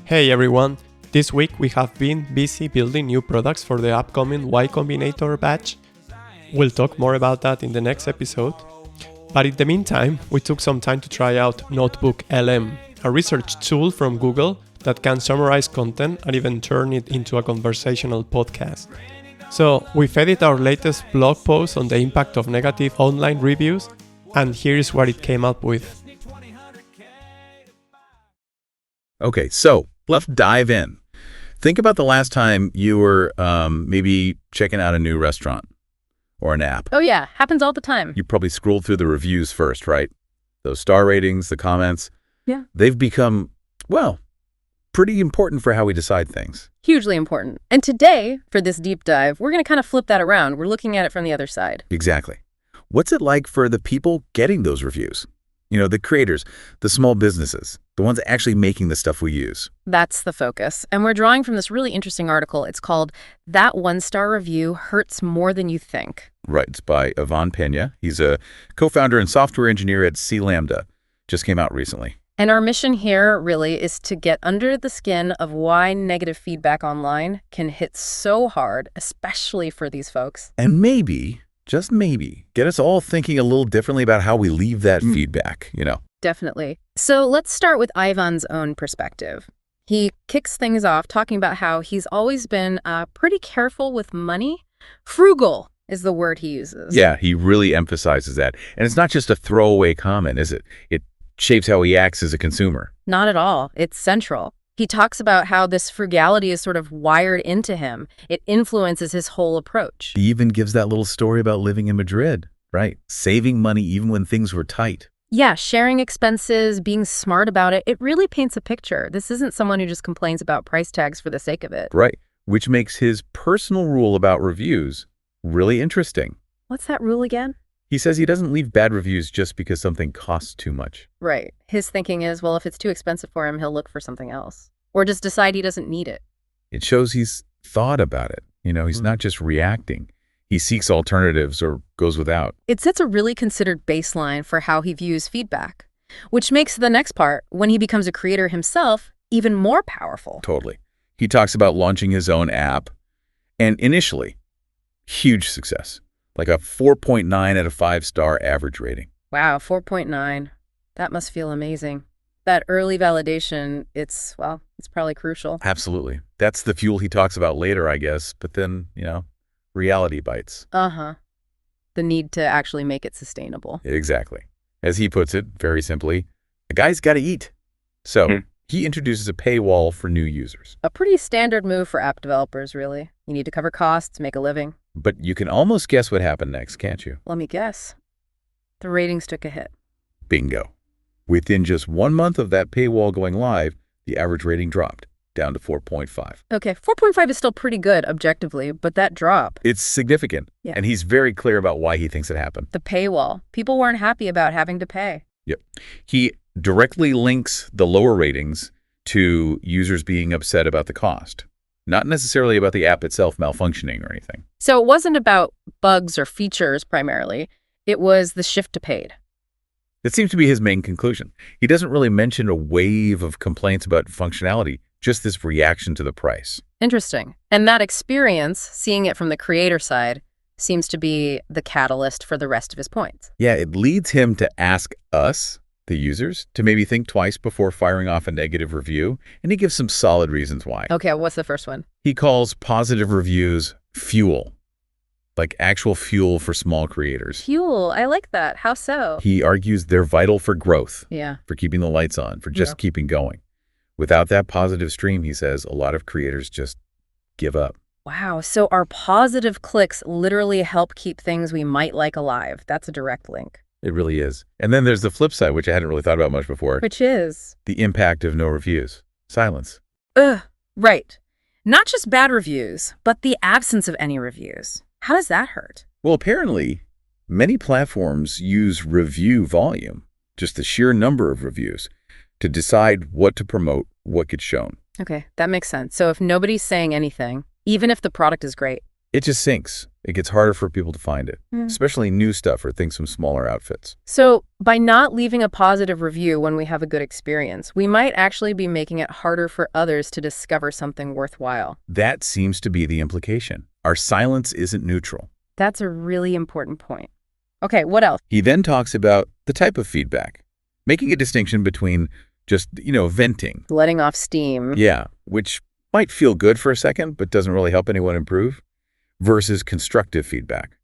Hey everyone! This week we have been busy building new products for the upcoming Y Combinator batch. We'll talk more about that in the next episode. But in the meantime, we took some time to try out Notebook LM, a research tool from Google that can summarize content and even turn it into a conversational podcast. So we've edited our latest blog post on the impact of negative online reviews, and here's what it came up with. Okay, so let's dive in. Think about the last time you were maybe checking out a new restaurant or an app. Oh yeah, happens all the time. You probably scrolled through the reviews first, right? Those star ratings, the comments. Yeah. They've become, well, pretty important for how we decide things. Hugely important. And today, for this deep dive, we're going to kind of flip that around. We're looking at it from the other side. Exactly. What's it like for the people getting those reviews? You know, the creators, the small businesses, the ones actually making the stuff we use. That's the focus. And we're drawing from this really interesting article. It's called That One-Star Review Hurts More Than You Think. Right. It's by Iván Peña. He's a co-founder and software engineer at C Lambda. Just came out recently. And our mission here really is to get under the skin of why negative feedback online can hit so hard, especially for these folks. And maybe, just maybe, get us all thinking a little differently about how we leave that feedback, you know. Definitely. So let's start with Ivan's own perspective. He kicks things off talking about how he's always been pretty careful with money. Frugal is the word he uses. Yeah, he really emphasizes that. And it's not just a throwaway comment, is it? It shapes how he acts as a consumer. Not at all. It's central. He talks about how this frugality is sort of wired into him. It influences his whole approach. He even gives that little story about living in Madrid, right? Saving money even when things were tight. Yeah, sharing expenses, being smart about it. It really paints a picture. This isn't someone who just complains about price tags for the sake of it. Right, which makes his personal rule about reviews really interesting. What's that rule again? He says he doesn't leave bad reviews just because something costs too much. Right. His thinking is, well, if it's too expensive for him, he'll look for something else. Or just decide he doesn't need it. It shows he's thought about it. You know, he's not just reacting. He seeks alternatives or goes without. It sets a really considered baseline for how he views feedback, which makes the next part, when he becomes a creator himself, even more powerful. Totally. He talks about launching his own app, and initially, huge success. Like a 4.9 out of 5-star average rating. Wow, 4.9. That must feel amazing. That early validation, it's probably crucial. Absolutely. That's the fuel he talks about later, I guess. But then, you know, reality bites. Uh-huh. The need to actually make it sustainable. Exactly. As he puts it, very simply, a guy's got to eat. So he introduces a paywall for new users. A pretty standard move for app developers, really. You need to cover costs, make a living. But you can almost guess what happened next, can't you? Let me guess. The ratings took a hit. Bingo. Within just 1 month of that paywall going live, the average rating dropped down to 4.5. Okay, 4.5 is still pretty good objectively, but that drop. It's significant. Yeah. And he's very clear about why he thinks it happened. The paywall. People weren't happy about having to pay. Yep. He directly links the lower ratings to users being upset about the cost. Not necessarily about the app itself malfunctioning or anything. So it wasn't about bugs or features primarily. It was the shift to paid. That seems to be his main conclusion. He doesn't really mention a wave of complaints about functionality, just this reaction to the price. Interesting. And that experience, seeing it from the creator side, seems to be the catalyst for the rest of his points. Yeah, it leads him to ask us, the users, to maybe think twice before firing off a negative review, and he gives some solid reasons why. Okay, what's the first one? He calls positive reviews fuel, like actual fuel for small creators. Fuel, I like that. How so? He argues they're vital for growth, Yeah. for keeping the lights on, for just keeping going. Without that positive stream, he says, a lot of creators just give up. Wow, so our positive clicks literally help keep things we might like alive. That's a direct link. It really is. And then there's the flip side, which I hadn't really thought about much before. Which is? The impact of no reviews. Silence. Right. Not just bad reviews, but the absence of any reviews. How does that hurt? Well, apparently, many platforms use review volume, just the sheer number of reviews, to decide what to promote, what gets shown. Okay, that makes sense. So if nobody's saying anything, even if the product is great. It just sinks. It gets harder for people to find it, especially new stuff or things from smaller outfits. So by not leaving a positive review when we have a good experience, we might actually be making it harder for others to discover something worthwhile. That seems to be the implication. Our silence isn't neutral. That's a really important point. Okay, what else? He then talks about the type of feedback, making a distinction between just, venting. Letting off steam. Yeah, which might feel good for a second, but doesn't really help anyone improve, versus constructive feedback.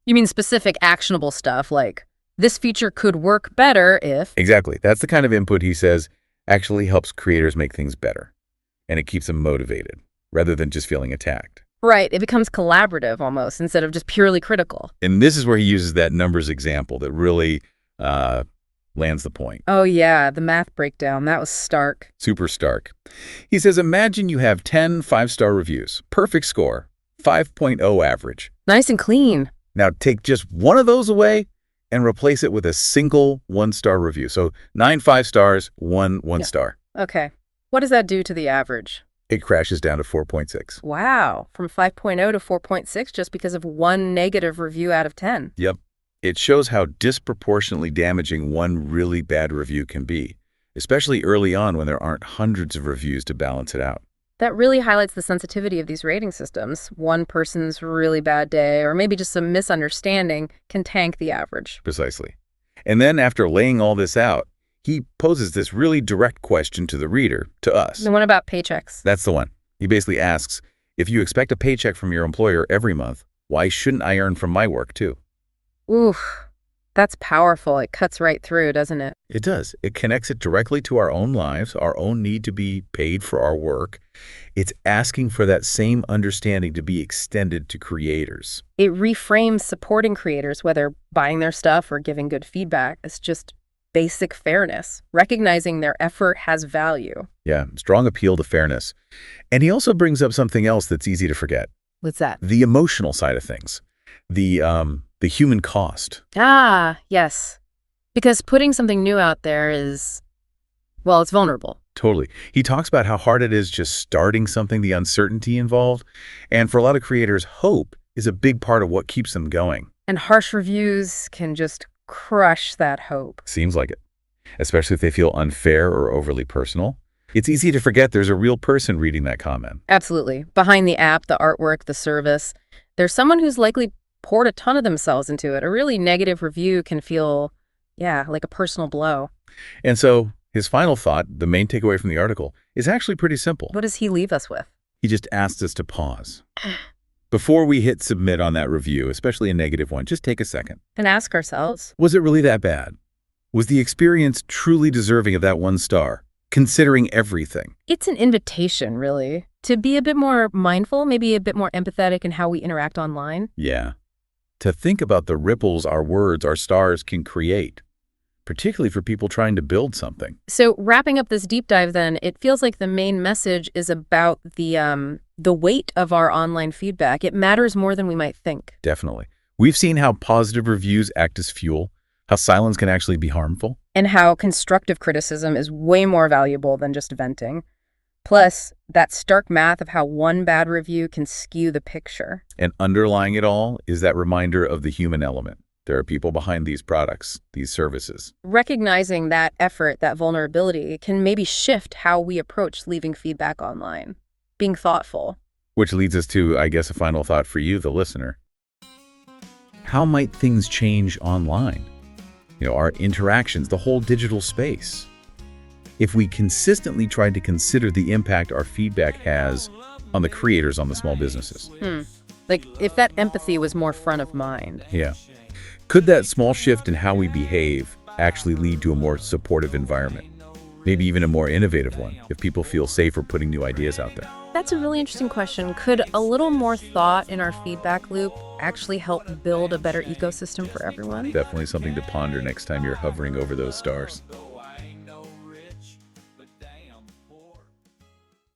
You mean specific actionable stuff like, this feature could work better if... Exactly. That's the kind of input he says actually helps creators make things better. And it keeps them motivated, rather than just feeling attacked. Right, it becomes collaborative almost, instead of just purely critical. And this is where he uses that numbers example that really lands the point. Oh yeah, the math breakdown, that was stark. Super stark. He says, imagine you have 10 5-star reviews. Perfect score. 5.0 average. Nice and clean. Now take just one of those away and replace it with a single 1-star review. So 9 5 stars, 1 1-star. Okay, what does that do to the average? It crashes down to 4.6. Wow, from 5.0 to 4.6 just because of one negative review out of 10. Yep. It shows how disproportionately damaging one really bad review can be, especially early on when there aren't hundreds of reviews to balance it out. That really highlights the sensitivity of these rating systems. One person's really bad day, or maybe just some misunderstanding, can tank the average. Precisely. And then after laying all this out, he poses this really direct question to the reader, to us. The one about paychecks. That's the one. He basically asks, if you expect a paycheck from your employer every month, why shouldn't I earn from my work too? Oof, that's powerful. It cuts right through, doesn't it? It does. It connects it directly to our own lives, our own need to be paid for our work. It's asking for that same understanding to be extended to creators. It reframes supporting creators, whether buying their stuff or giving good feedback, as just basic fairness, recognizing their effort has value. Yeah, strong appeal to fairness. And he also brings up something else that's easy to forget. What's that? The emotional side of things. The human cost. Ah, yes. Because putting something new out there is, well, it's vulnerable. Totally. He talks about how hard it is just starting something, the uncertainty involved. And for a lot of creators, hope is a big part of what keeps them going. And harsh reviews can just crush that hope. Seems like it. Especially if they feel unfair or overly personal. It's easy to forget there's a real person reading that comment. Absolutely. Behind the app, the artwork, the service, there's someone who's likely poured a ton of themselves into it. A really negative review can feel, like a personal blow. And so his final thought, the main takeaway from the article, is actually pretty simple. What does he leave us with? He just asked us to pause. Before we hit submit on that review, especially a negative one, just take a second. And ask ourselves, Was it really that bad? Was the experience truly deserving of that 1 star, considering everything? it's an invitation, really, to be a bit more mindful, maybe a bit more empathetic in how we interact online. Yeah. To think about the ripples our words, our stars can create, particularly for people trying to build something. So wrapping up this deep dive then, it feels like the main message is about the weight of our online feedback. It matters more than we might think. Definitely. We've seen how positive reviews act as fuel, how silence can actually be harmful. And how constructive criticism is way more valuable than just venting. Plus, that stark math of how one bad review can skew the picture. And underlying it all is that reminder of the human element. There are people behind these products, these services. Recognizing that effort, that vulnerability, can maybe shift how we approach leaving feedback online. Being thoughtful. Which leads us to, I guess, a final thought for you, the listener. How might things change online? Our interactions, the whole digital space. If we consistently tried to consider the impact our feedback has on the creators, on the small businesses. Like, if that empathy was more front of mind. Yeah. Could that small shift in how we behave actually lead to a more supportive environment? Maybe even a more innovative one, if people feel safer putting new ideas out there. That's a really interesting question. Could a little more thought in our feedback loop actually help build a better ecosystem for everyone? Definitely something to ponder next time you're hovering over those stars.